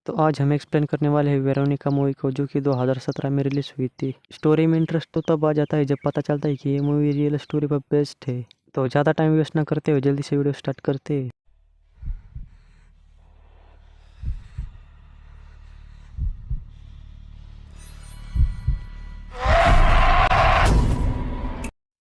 तो आज हम एक्सप्लेन करने वाले हैं वेरोनिका मूवी को, जो कि 2017 में रिलीज हुई थी। स्टोरी में इंटरेस्ट तो तब आ जाता है जब पता चलता है कि ये मूवी रियल स्टोरी पर बेस्ड है। तो ज़्यादा टाइम वेस्ट ना करते हुए जल्दी से वीडियो स्टार्ट करते हैं।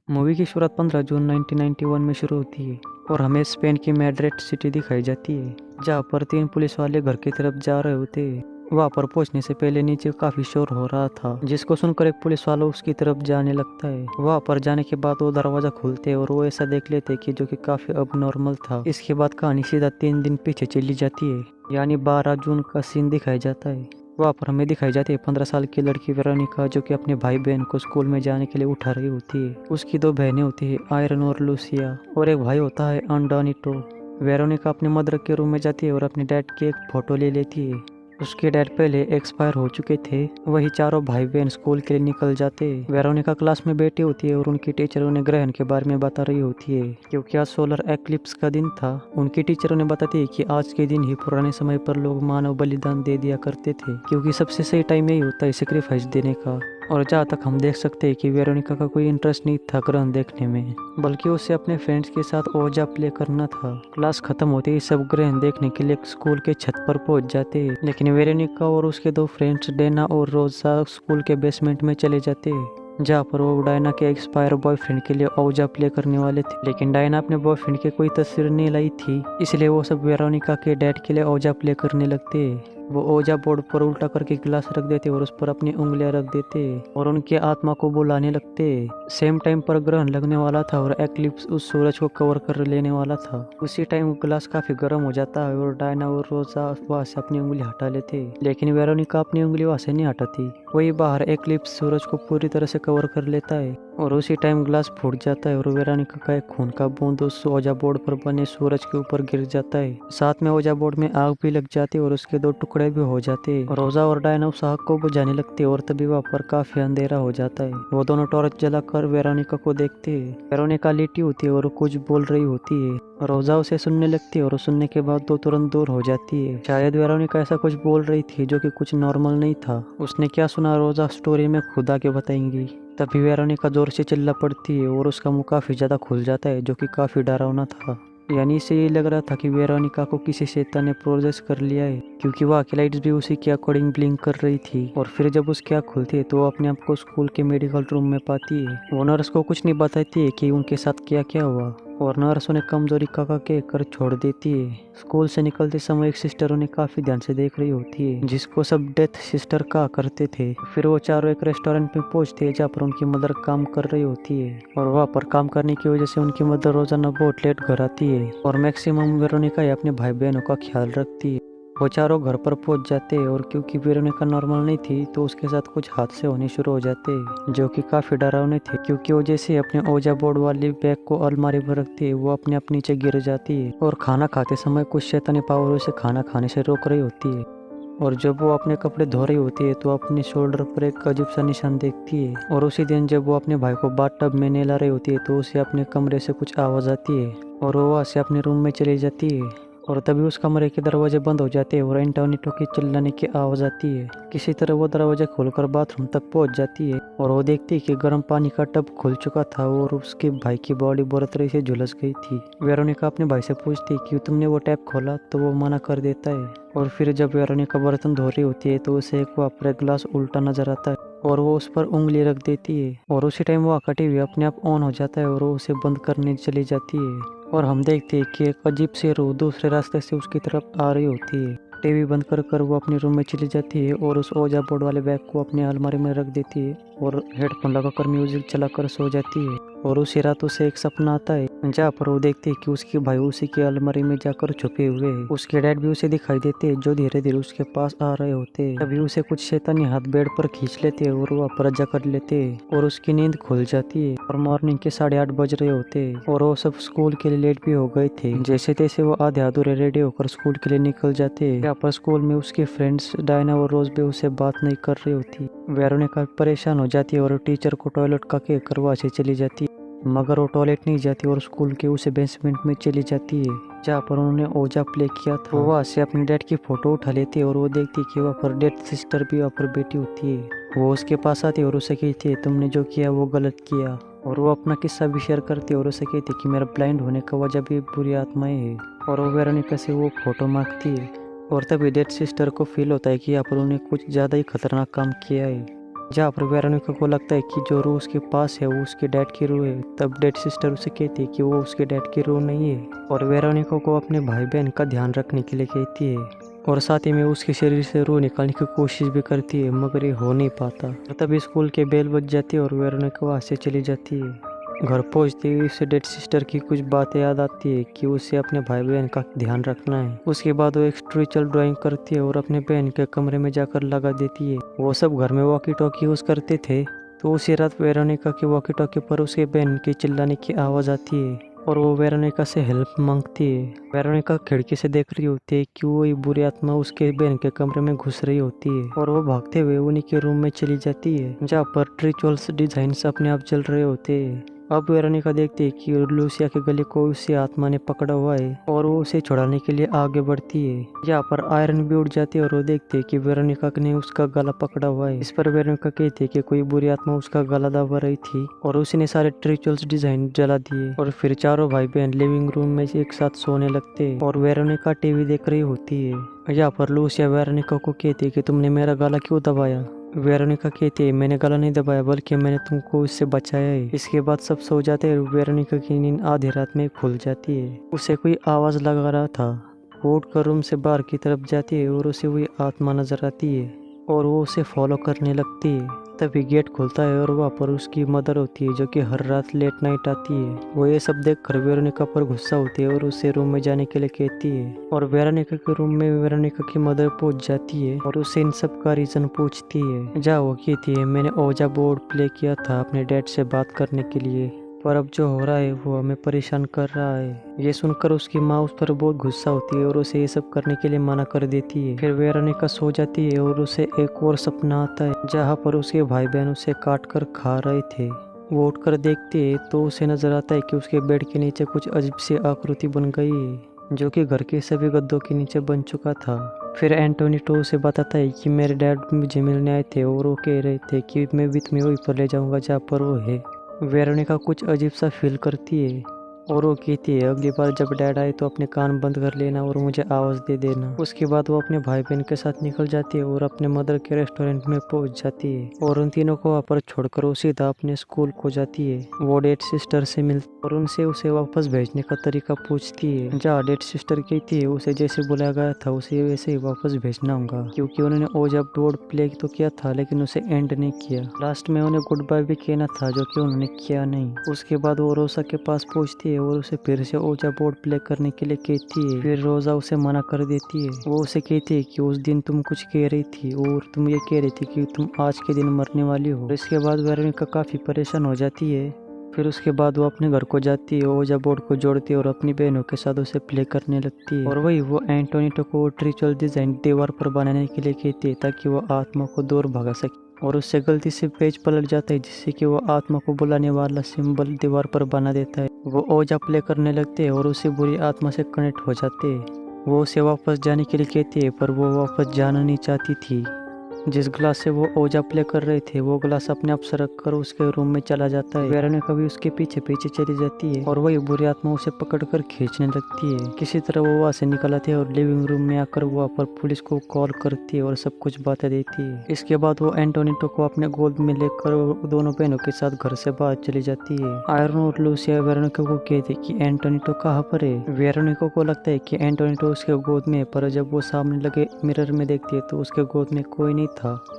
मूवी की शुरुआत 15 जून 1991 में शुरू होती है और हमें स्पेन की मैड्रिड सिटी दिखाई जाती है, जहाँ पर 3 पुलिस वाले घर की तरफ जा रहे होते हैं। वहाँ पर पहुंचने से पहले नीचे काफी शोर हो रहा था, जिसको सुनकर एक पुलिस वाला उसकी तरफ जाने लगता है। वहाँ पर जाने के बाद वो दरवाजा खोलते हैं और वो ऐसा देख लेते हैं कि जो कि काफी अबनॉर्मल था। इसके बाद कहानी सीधा 3 दिन पीछे चली जाती है, यानी 12 जून का सीन दिखाया जाता है। वहाँ पर हमें दिखाई जाती है 15 साल की लड़की वेरोनिका, जो कि अपने भाई बहन को स्कूल में जाने के लिए उठा रही होती है। उसकी 2 बहनें होती है, आयरन और लूसिया, और एक भाई होता है अंडोनिटो। वेरोनिका अपने मदर के रूम में जाती है और अपने डैड की एक फोटो ले लेती है। उसके डैड पहले एक्सपायर हो चुके थे। वही चारों भाई बहन स्कूल के लिए निकल जाते हैं। वेरोनिका क्लास में बैठी होती है और उनकी टीचर उन्हें ग्रहण के बारे में बता रही होती है, क्योंकि आज सोलर एक्लिप्स का दिन था। उनकी टीचर उन्हें बताती है कि आज के दिन ही पुराने समय पर लोग मानव बलिदान दे दिया करते थे, क्योंकि सबसे सही टाइम यही होता है सेक्रीफाइस देने का। और जहाँ तक हम देख सकते हैं कि वेरोनिका का कोई इंटरेस्ट नहीं था ग्रहण देखने में, बल्कि उसे अपने फ्रेंड्स के साथ ओजा प्ले करना था। क्लास खत्म होते ही सब ग्रहण देखने के लिए स्कूल के छत पर पहुंच जाते हैं, लेकिन वेरोनिका और उसके 2 फ्रेंड्स डेना और रोजा स्कूल के बेसमेंट में चले जाते हैं, जहाँ पर वो डायना के एक्सपायर बॉयफ्रेंड के लिए ओजा प्ले करने वाले थे। लेकिन डायना अपने बॉयफ्रेंड की कोई तस्वीर नहीं लाई थी, इसलिए वो सब वेरोनिका के डैड के लिए ओजा प्ले करने लगते हैं। वो ओजा बोर्ड पर उल्टा करके गिलास रख देते और उस पर अपनी उंगलियां रख देते और उनके आत्मा को बुलाने लगते। सेम टाइम पर ग्रहण लगने वाला था और एक्लिप्स उस सूरज को कवर कर लेने वाला था। उसी टाइम गिलास काफी गर्म हो जाता है और डायना और रोजा वहां से अपनी उंगली हटा लेते, लेकिन वेरोनिका अपनी उंगली वहां से नहीं हटाती। वही बाहर एक्लिप्स सूरज को पूरी तरह से कवर कर लेता है और उसी टाइम ग्लास फूट जाता है और वेरोनिका का एक खून का बूंद उस ओजा बोर्ड पर बने सूरज के ऊपर गिर जाता है। साथ में ओजा बोर्ड में आग भी लग जाती है और उसके 2 टुकड़े भी हो जाते हैं। रोजा और डायना उस आग को बुझाने लगते हैं और तभी वहाँ पर काफी अंधेरा हो जाता है। वो दोनों टॉर्च जलाकर वेरोनिका को देखते हैं। वेरोनिका लेटी होती है और कुछ बोल रही होती है। रोजा उसे सुनने लगती है और सुनने के बाद 2 तुरंत दूर हो जाती है। शायद वेरोनिका ऐसा कुछ बोल रही थी जो कि कुछ नॉर्मल नहीं था। उसने क्या सुना रोजा स्टोरी में खुद आके बताएंगी। तभी वेरोनिका जोर से चिल्ला पड़ती है और उसका मुंह काफी ज्यादा खुल जाता है, जो कि काफी डरावना था। यानी इसे ये लग रहा था कि वेरोनिका को किसी शैतान ने प्रोजेस कर लिया है, क्योंकि वह की लाइट्स भी उसी के अकॉर्डिंग ब्लिंक कर रही थी। और फिर जब उसकी आँख खुलती है तो वो अपने आप को स्कूल के मेडिकल रूम में पाती है। वो नर्स को कुछ नहीं बताती है कि उनके साथ क्या क्या हुआ, और नर्स उन्हें कमजोरी काका के कर छोड़ देती है। स्कूल से निकलते समय एक सिस्टर उन्हें काफी ध्यान से देख रही होती है, जिसको सब डेथ सिस्टर कहा करते थे। फिर वो चारों एक रेस्टोरेंट में पहुंचते हैं जहाँ पर उनकी मदर काम कर रही होती है, और वहाँ पर काम करने की वजह से उनकी मदर रोजाना बहुत लेट घर आती है और मैक्सिमम वेरोनिका ही अपने भाई बहनों का ख्याल रखती है। वो चारों घर पर पहुंच जाते हैं और क्योंकि वेरोनिका नॉर्मल नहीं थी तो उसके साथ कुछ हादसे होने शुरू हो जाते हैं, जो कि काफी डरावने थे, क्योंकि वो जैसे अपने ओजा बोर्ड वाली बैग को अलमारी पर रखती है वो अपने आप नीचे गिर जाती है और खाना खाते समय कुछ शैतानी पावर उसे खाना खाने से रोक रही होती है। और जब वो अपने कपड़े धो रही होती है तो अपने शोल्डर पर एक अजीब सा निशान देखती है। और उसी दिन जब वो अपने भाई को बाथटब में नहला रही होती है तो उसे अपने कमरे से कुछ आवाज आती है और वो वहाँ से अपने रूम में चली जाती है। और तभी उस कमरे के दरवाजे बंद हो जाते हैं और एंटोनिटो की चिल्लाने की आवाज आती है। किसी तरह वो दरवाजा खोलकर बाथरूम तक पहुंच जाती है और वो देखती है कि गर्म पानी का टब खुल चुका था और उसके भाई की बॉडी बुरी तरह से झुलस गई थी। वेरोनिका अपने भाई से पूछती है कि तुमने वो टैप खोला, तो वो मना कर देता है। और फिर जब वेरोनिका बर्तन धो रही होती है तो उसे एक वापर ग्लास उल्टा नजर आता है और वो उस पर उंगली रख देती है और उसी टाइम वो कटी हुई अपने आप ऑन हो जाता है और वो उसे बंद करने चली जाती है। और हम देखते हैं कि एक अजीब सी रूह दूसरे रास्ते से उसकी तरफ आ रही होती है। टीवी बंद कर वो अपने रूम में चली जाती है और उस ओजा बोर्ड वाले बैग को अपनी अलमारी में रख देती है और हेडफोन लगाकर म्यूजिक चलाकर सो जाती है। और उसी रात उसे एक सपना आता है जहाँ पर वो देखती है कि उसके भाई उसी की अलमारी में जाकर छुपे हुए हैं। उसके डैड भी उसे दिखाई देते हैं जो धीरे धीरे उसके पास आ रहे होते हैं। तभी उसे कुछ शैतानी हाथ बेड पर खींच लेते हैं और वो अपरजा कर लेते हैं और उसकी नींद खुल जाती है और मॉर्निंग के 8:30 बज रहे होते हैं और वो सब स्कूल के लिए लेट भी हो गए थे। जैसे तैसे वो आधे अधूरे रेडी होकर स्कूल के लिए निकल जाते हैं। यहाँ पर स्कूल में उसके फ्रेंड्स डायना और रोज भी उसे बात नहीं कर रही होती। वेरोनिका परेशान हो जाती है और टीचर को टॉयलेट का के करवा से चली जाती है, मगर वो टॉयलेट नहीं जाती और स्कूल के उसे बेसमेंट में चली जाती है, जहाँ पर उन्होंने ओजा प्ले किया था। वो वहाँ से अपने डैड की फोटो उठा लेती है और वो देखती कि वहाँ पर डेड सिस्टर भी वहाँ पर बैठी होती है। वो उसके पास आती है और उसे कहती है तुमने जो किया वो गलत किया। और वो अपना किस्सा भी शेयर करती है और उसे कहती है कि मेरा ब्लाइंड होने का वजह भी बुरी आत्माएं है। और वो वेरोनिका से वो फोटो मांगती है और तभी डेड सिस्टर को फील होता है कि यहाँ पर उन्हें कुछ ज़्यादा ही खतरनाक काम किया है। जहाँ पर वेरोनिका को लगता है कि जो रूह उसके पास है वो उसके डैड की रूह है, तब डेड सिस्टर उसे कहती है कि वो उसके डैड की रूह नहीं है और वेरोनिका को अपने भाई बहन का ध्यान रखने के लिए कहती है और साथ ही में उसके शरीर से रूह निकालने की कोशिश भी करती है, मगर ये हो नहीं पाता। तभी स्कूल के बेल बज जाती है और वेरोनिका वहाँ से चली जाती है। घर पहुंचते ही उसे डेड सिस्टर की कुछ बातें याद आती है कि उसे अपने भाई बहन का ध्यान रखना है। उसके बाद वो एक स्पिरिचुअल ड्राइंग करती है और अपने बहन के कमरे में जाकर लगा देती है। वो सब घर में वॉकी टॉकी यूज करते थे, तो उसी रात वेरोनिका के वॉकी टॉकी पर उसके बहन के चिल्लाने की आवाज़ आती है और वो वेरोनिका से हेल्प मांगती है। वेरोनिका खिड़की से देख रही होती है कि वो बुरी आत्मा उसके बहन के कमरे में घुस रही होती है और वो भागते हुए उन्हीं के रूम में चली जाती है, जहाँ पर रिचुअल्स डिजाइन्स अपने आप जल रहे होते हैं। अब वेरोनिका देखती है कि लूसिया के गले को उसी आत्मा ने पकड़ा हुआ है और वो उसे छुड़ाने के लिए आगे बढ़ती है। यहाँ पर आयरन भी उड़ जाती है और वो देखती है कि वेरोनिका ने उसका गला पकड़ा हुआ है। इस पर वेरोनिका कहती है कि कोई बुरी आत्मा उसका गला दबा रही थी और उसने सारे रिचुअल्स डिजाइन जला दिए और फिर चारों भाई बहन लिविंग रूम में एक साथ सोने लगते हैं और वेरोनिका टीवी देख रही होती है। यहाँ पर लूसिया वेरोनिका को कहती है कि तुमने मेरा गला क्यों दबाया। वेरोनिका कहती है मैंने गला नहीं दबाया बल्कि मैंने तुमको इससे बचाया है। इसके बाद सब सो जाते हैं और वेरोनिका की नींद आधी रात में खुल जाती है। उसे कोई आवाज लगा रहा था। वो उठकर रूम से बाहर की तरफ जाती है और उसे वही आत्मा नजर आती है और वो उसे फॉलो करने लगती है। तभी गेट खुलता है और वहाँ पर उसकी मदर होती है जो कि हर रात लेट नाइट आती है। वो ये सब देख कर वेरोनिका पर गुस्सा होती है और उसे रूम में जाने के लिए कहती है और वेरोनिका के रूम में वेरोनिका की मदर पहुंच जाती है और उससे इन सब का रीजन पूछती है। जहाँ वो कहती है मैंने ओजा बोर्ड प्ले किया था अपने डैड से बात करने के लिए, पर अब जो हो रहा है वो हमें परेशान कर रहा है। ये सुनकर उसकी माँ उस पर बहुत गुस्सा होती है और उसे ये सब करने के लिए मना कर देती है। फिर वेरोनिका सो जाती है और उसे एक और सपना आता है जहाँ पर उसके भाई बहन उसे काट कर खा रहे थे। वो उठकर देखती है तो उसे नजर आता है कि उसके बेड के नीचे कुछ अजीब सी आकृति बन गई है जो कि घर के सभी गद्दों के नीचे बन चुका था। फिर एंटोनीटो उसे बताता है कि मेरे डैड मुझे मिलने आए थे और वो कह रहे थे कि मैं भी तुम्हें वहीं पर ले जाऊंगा जहाँ पर वो है। वेरोनिका कुछ अजीब सा फील करती है और वो कहती है अगली बार जब डैड आए तो अपने कान बंद कर लेना और मुझे आवाज़ दे देना। उसके बाद वो अपने भाई बहन के साथ निकल जाती है और अपने मदर के रेस्टोरेंट में पहुंच जाती है और उन तीनों को वहाँ पर छोड़कर वो सीधा अपने स्कूल को जाती है। वो डेड सिस्टर से मिलती और उनसे उसे वापस भेजने का तरीका पूछती है। जहाँ डेड सिस्टर कहती है उसे जैसे बुलाया गया था उसे वैसे ही वापस भेजना होगा, क्योंकि उन्होंने ओजा बोर्ड प्ले तो किया था लेकिन उसे एंड नहीं किया। लास्ट में उन्हें गुड बाय भी कहना था जो कि उन्होंने किया नहीं। उसके बाद वो रोसा के पास पहुंचती है और उसे फिर से ओजा बोर्ड प्ले करने के लिए कहती है। फिर रोजा उसे मना कर देती है। वो उसे कहती है कि उस दिन तुम कुछ कह रही थी और तुम ये कह रही थी कि तुम आज के दिन मरने वाली हो। इसके बाद वेरोनिका काफी परेशान हो जाती है। फिर उसके बाद वो अपने घर को जाती है, ओजा बोर्ड को जोड़ती है और अपनी बहनों के साथ उसे प्ले करने लगती है। और वही वो एंटोनीटो को रिचुअल डिजाइन दीवार पर बनाने के लिए कहती है ताकि वो आत्मा को दूर भगा सके, और उससे गलती से पेज पलट जाता है जिससे कि वो आत्मा को बुलाने वाला सिंबल दीवार पर बना देता है। वो ओजा प्ले करने लगते हैं और उसे बुरी आत्मा से कनेक्ट हो जाते हैं। वो उसे वापस जाने के लिए कहती है पर वो वापस जाना नहीं चाहती थी। जिस ग्लास से वो ओजा प्ले कर रहे थे वो ग्लास अपने आप सरक कर उसके रूम में चला जाता है। वेरोनिका भी उसके पीछे पीछे चली जाती है और वही बुरी आत्मा उसे पकड़कर खींचने लगती है। किसी तरह वो वहाँ से निकल आते हैं और लिविंग रूम में आकर वहाँ पर पुलिस को कॉल करती है और सब कुछ बातें देती है। इसके बाद वो एंटोनीटो को अपने गोद में लेकर दोनों बहनों के साथ घर से बाहर चली जाती है। आयरन और लूसिया वेरोनिका को कहते कि एंटोनीटो कहाँ पर है। वेरोनिका को लगता है कि एंटोनीटो उसके गोद में है, पर जब वो सामने लगे मिरर में देखती है तो उसके गोद में कोई नहीं था।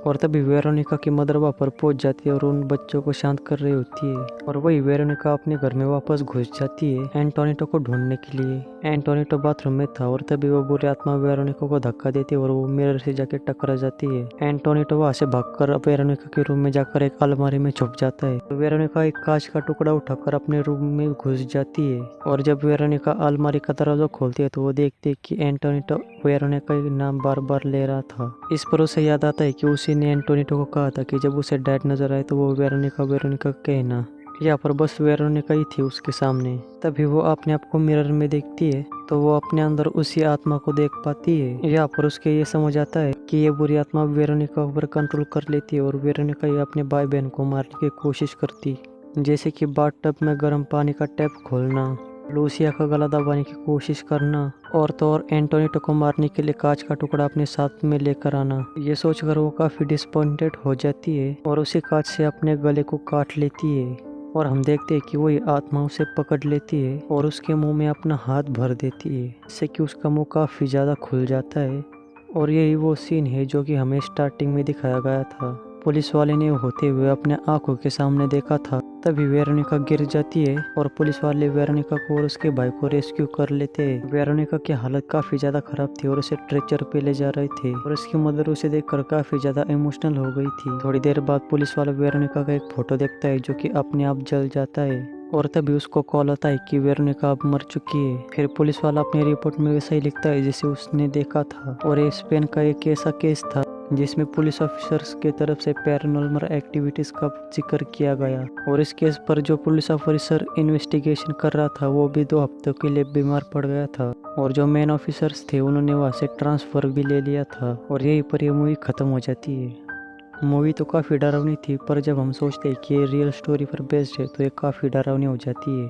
और तभी वेरोनिका की मदर वहाँ पर पहुंच जाती है और उन बच्चों को शांत कर रही होती है। और वही वेरोनिका अपने घर में वापस घुस जाती है एंटोनीटो को ढूंढने के लिए। एंटोनीटो बाथरूम में था और तभी वो बुरी आत्मा वेरोनिका को धक्का देती है और वो मिरर से जाके टकरा जाती है। एंटोनीटो वहाँ से भागकर वेरोनिका के रूम में जाकर एक अलमारी में छुप जाता है। वेरोनिका एक कांच का टुकड़ा उठाकर अपने रूम में घुस जाती है और जब वेरोनिका अलमारी का दरवाजा खोलती है तो वो देखती है कि एंटोनीटो वेरोनिका का नाम बार बार ले रहा था। इस पर उसे याद आता है कि उसी ने एंटोनीटो को कहा था कि जब उसे डैड नजर आए तो वो वेरोनिका कहना। यहाँ पर बस वेरोनिका ही थी उसके सामने। तभी वो अपने आप को मिरर में देखती है तो वो अपने अंदर उसी आत्मा को देख पाती है। यहाँ पर उसके ये समझ आता है कि ये बुरी आत्मा वेरोनिका पर कंट्रोल कर लेती है और वेरोनिका ये अपने भाई बहन को मारने की कोशिश करती, जैसे कि बाथटब में गर्म पानी का टैप खोलना, लूसिया का गला दबाने की कोशिश करना और तो और एंटोनिटो को मारने के लिए कांच का टुकड़ा अपने साथ में लेकर आना। ये सोचकर वो काफी डिसअपॉइंटेड हो जाती है और उसी कांच से अपने गले को काट लेती है और हम देखते हैं कि वही आत्मा उसे पकड़ लेती है और उसके मुंह में अपना हाथ भर देती है, जिससे कि उसका मुंह काफी ज्यादा खुल जाता है। और यही वो सीन है जो कि हमें स्टार्टिंग में दिखाया गया था। पुलिस वाले ने होते हुए अपने आंखों के सामने देखा था। तभी वेरोनिका गिर जाती है और पुलिस वाले वेरोनिका को और उसके भाई को रेस्क्यू कर लेते हैं। वेरोनिका की हालत काफी ज्यादा खराब थी और उसे स्ट्रेचर पे ले जा रहे थे और उसकी मदर उसे देखकर काफी ज्यादा इमोशनल हो गई थी। थोड़ी देर बाद पुलिस वाला वेरोनिका का एक फोटो देखता है जो कि अपने आप जल जाता है और तभी उसको कॉल आता है कि वेरोनिका अब मर चुकी है। फिर पुलिस वाला अपनी रिपोर्ट में वैसा ही लिखता है जैसे उसने देखा था और ये स्पेन का एक ऐसा केस था जिसमें पुलिस ऑफिसर्स के तरफ से पैरानॉर्मल एक्टिविटीज का जिक्र किया गया और इस केस पर जो पुलिस ऑफिसर इन्वेस्टिगेशन कर रहा था वो भी 2 हफ्तों के लिए बीमार पड़ गया था और जो मेन ऑफिसर्स थे उन्होंने वहां से ट्रांसफर भी ले लिया था और यहीं पर ये मूवी खत्म हो जाती है। मूवी तो काफ़ी डरावनी थी पर जब हम सोचते हैं कि ये रियल स्टोरी पर बेस्ड है तो ये काफ़ी डरावनी हो जाती है।